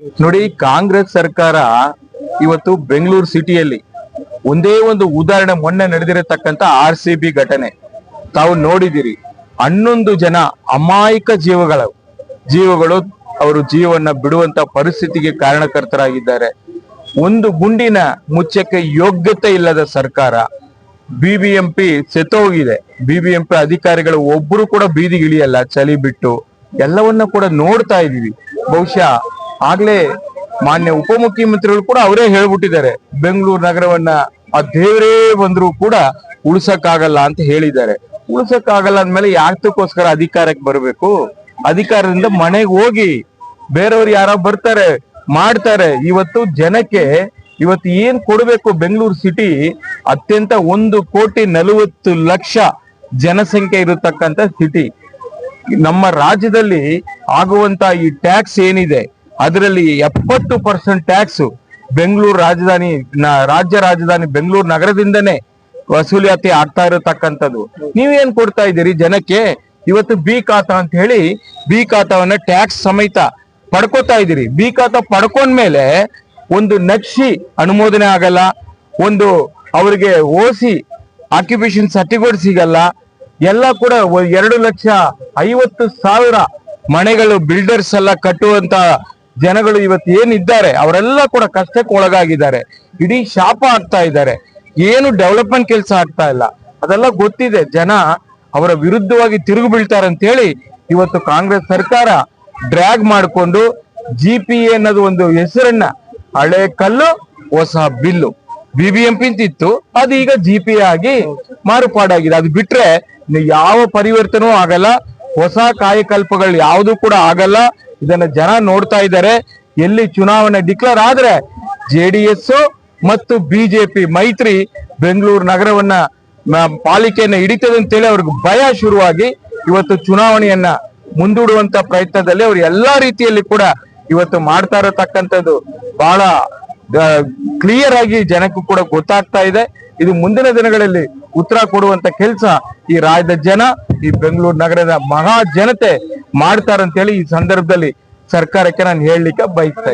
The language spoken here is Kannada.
ನೋಡಿ, ಕಾಂಗ್ರೆಸ್ ಸರ್ಕಾರ ಇವತ್ತು ಬೆಂಗಳೂರು ಸಿಟಿಯಲ್ಲಿ ಒಂದೇ ಒಂದು ಉದಾಹರಣೆ, ಮೊನ್ನೆ ನಡೆದಿರತಕ್ಕಂತ RCB ಘಟನೆ ತಾವು ನೋಡಿದಿರಿ. 11 ಜನ ಅಮಾಯಕ ಜೀವಗಳು ಅವರು ಜೀವನ ಬಿಡುವಂತ ಪರಿಸ್ಥಿತಿಗೆ ಕಾರಣಕರ್ತರಾಗಿದ್ದಾರೆ. ಒಂದು ಗುಂಡಿನ ಮುಚ್ಚಕ್ಕೆ ಯೋಗ್ಯತೆ ಇಲ್ಲದ ಸರ್ಕಾರ. BBMP ಸೆತೋಗಿದೆ. BBMP ಅಧಿಕಾರಿಗಳು ಒಬ್ರು ಕೂಡ ಬೀದಿಗಿಳಿಯಲ್ಲ, ಚಳಿ ಬಿಟ್ಟು. ಎಲ್ಲವನ್ನ ಕೂಡ ನೋಡ್ತಾ ಇದೀವಿ. ಬಹುಶಃ ಆಗ್ಲೇ ಮಾನ್ಯ ಉಪಮುಖ್ಯಮಂತ್ರಿಗಳು ಕೂಡ ಅವರೇ ಹೇಳ್ಬಿಟ್ಟಿದ್ದಾರೆ, ಬೆಂಗಳೂರು ನಗರವನ್ನ ಆ ದೇವರೇ ಬಂದ್ರು ಕೂಡ ಉಳಿಸಕ್ಕಾಗಲ್ಲ ಅಂತ ಹೇಳಿದ್ದಾರೆ. ಉಳಿಸಕ್ಕಾಗಲ್ಲ ಅಂದ್ಮೇಲೆ ಯಾತಕ್ಕೋಸ್ಕರ ಅಧಿಕಾರಕ್ಕೆ ಬರಬೇಕು? ಅಧಿಕಾರದಿಂದ ಮನೆಗೆ ಹೋಗಿ, ಬೇರೆಯವ್ರು ಯಾರೋ ಬರ್ತಾರೆ ಮಾಡ್ತಾರೆ. ಇವತ್ತು ಜನಕ್ಕೆ ಇವತ್ತು ಏನ್ ಕೊಡ್ಬೇಕು? ಬೆಂಗಳೂರು ಸಿಟಿ ಅತ್ಯಂತ 1,40,00,000 ಜನಸಂಖ್ಯೆ ಇರತಕ್ಕಂತ ಸಿಟಿ. ನಮ್ಮ ರಾಜ್ಯದಲ್ಲಿ ಆಗುವಂತ ಈ ಟ್ಯಾಕ್ಸ್ ಏನಿದೆ ಅದರಲ್ಲಿ 70% ಟ್ಯಾಕ್ಸ್ ಬೆಂಗಳೂರು ರಾಜ್ಯ ರಾಜಧಾನಿ ಬೆಂಗಳೂರು ನಗರದಿಂದನೇ ವಸೂಲಿಯಾತಿ ಆಗ್ತಾ ಇರತಕ್ಕಂಥದ್ದು. ನೀವೇನ್ ಕೊಡ್ತಾ ಇದ್ದೀರಿ ಜನಕ್ಕೆ? ಇವತ್ತು ಬಿ ಖಾತಾ ಅಂತ ಹೇಳಿ ಬಿ ಖಾತಾವನ್ನ ಟ್ಯಾಕ್ಸ್ ಸಮೇತ ಪಡ್ಕೋತಾ ಇದ್ದೀರಿ. ಬಿ ಖಾತಾ ಪಡ್ಕೊಂಡ್ಮೇಲೆ ಒಂದು ನಕ್ಷಿ ಅನುಮೋದನೆ ಆಗಲ್ಲ, ಒಂದು ಅವರಿಗೆ OC ಆಕ್ಯುಪೇಷನ್ ಸರ್ಟಿಫಿಕೇಟ್ ಸಿಗಲ್ಲ. ಎಲ್ಲ ಕೂಡ 2,50,000 ಮನೆಗಳು ಬಿಲ್ಡರ್ಸ್ ಎಲ್ಲ ಕಟ್ಟುವಂತ ಜನಗಳು ಇವತ್ತು ಏನಿದ್ದಾರೆ ಅವರೆಲ್ಲ ಕೂಡ ಕಷ್ಟಕ್ಕೆ ಒಳಗಾಗಿದ್ದಾರೆ. ಇಡೀ ಶಾಪ ಆಗ್ತಾ ಇದ್ದಾರೆ. ಏನು ಡೆವಲಪ್ಮೆಂಟ್ ಕೆಲಸ ಆಗ್ತಾ ಇಲ್ಲ. ಅದೆಲ್ಲ ಗೊತ್ತಿದೆ. ಜನ ಅವರ ವಿರುದ್ಧವಾಗಿ ತಿರುಗಿ ಬೀಳ್ತಾರೆ ಅಂತ ಹೇಳಿ ಇವತ್ತು ಕಾಂಗ್ರೆಸ್ ಸರ್ಕಾರ ಡ್ರ್ಯಾಗ್ ಮಾಡಿಕೊಂಡು GPA ಅನ್ನೋದು ಒಂದು ಹೆಸರನ್ನ, ಹಳೆ ಕಲ್ಲು ಹೊಸ ಬಿಲ್ಲು, BBMP ಅಂತಿತ್ತು, ಅದು ಈಗ GPA ಆಗಿ ಮಾರ್ಪಾಡಾಗಿದೆ. ಅದು ಬಿಟ್ರೆ ಯಾವ ಪರಿವರ್ತನೂ ಆಗಲ್ಲ. ಹೊಸ ಕಾಯಕಲ್ಪಗಳು ಯಾವುದು ಕೂಡ ಆಗಲ್ಲ. ಇದನ್ನ ಜನ ನೋಡ್ತಾ ಇದ್ದಾರೆ. ಎಲ್ಲಿ ಚುನಾವಣೆ ಡಿಕ್ಲೇರ್ ಆದ್ರೆ JDS ಮತ್ತು BJP ಮೈತ್ರಿ ಬೆಂಗಳೂರು ನಗರವನ್ನ ಪಾಲಿಕೆಯನ್ನ ಹಿಡಿತದೆ ಅಂತೇಳಿ ಅವ್ರಿಗೆ ಭಯ ಶುರುವಾಗಿ ಇವತ್ತು ಚುನಾವಣೆಯನ್ನ ಮುಂದೂಡುವಂತ ಪ್ರಯತ್ನದಲ್ಲಿ ಅವ್ರು ಎಲ್ಲಾ ರೀತಿಯಲ್ಲಿ ಕೂಡ ಇವತ್ತು ಮಾಡ್ತಾ ಇರತಕ್ಕಂಥದ್ದು ಬಹಳ ಕ್ಲಿಯರ್ ಆಗಿ ಜನಕ್ಕೂ ಕೂಡ ಗೊತ್ತಾಗ್ತಾ ಇದೆ. ಇದು ಮುಂದಿನ ದಿನಗಳಲ್ಲಿ ಉತ್ತರ ಕೊಡುವಂತ ಕೆಲಸ ಈ ರಾಜ್ಯದ ಜನ, ಈ ಬೆಂಗಳೂರು ನಗರದ ಮಹಾ ಜನತೆ ಮಾಡ್ತಾರಂತೇಳಿ ಈ ಸಂದರ್ಭದಲ್ಲಿ ಸರ್ಕಾರಕ್ಕೆ ನಾನು ಹೇಳಲಿಕ್ಕೆ ಬಯಸ್ತಾ ಇದ್ದೀನಿ.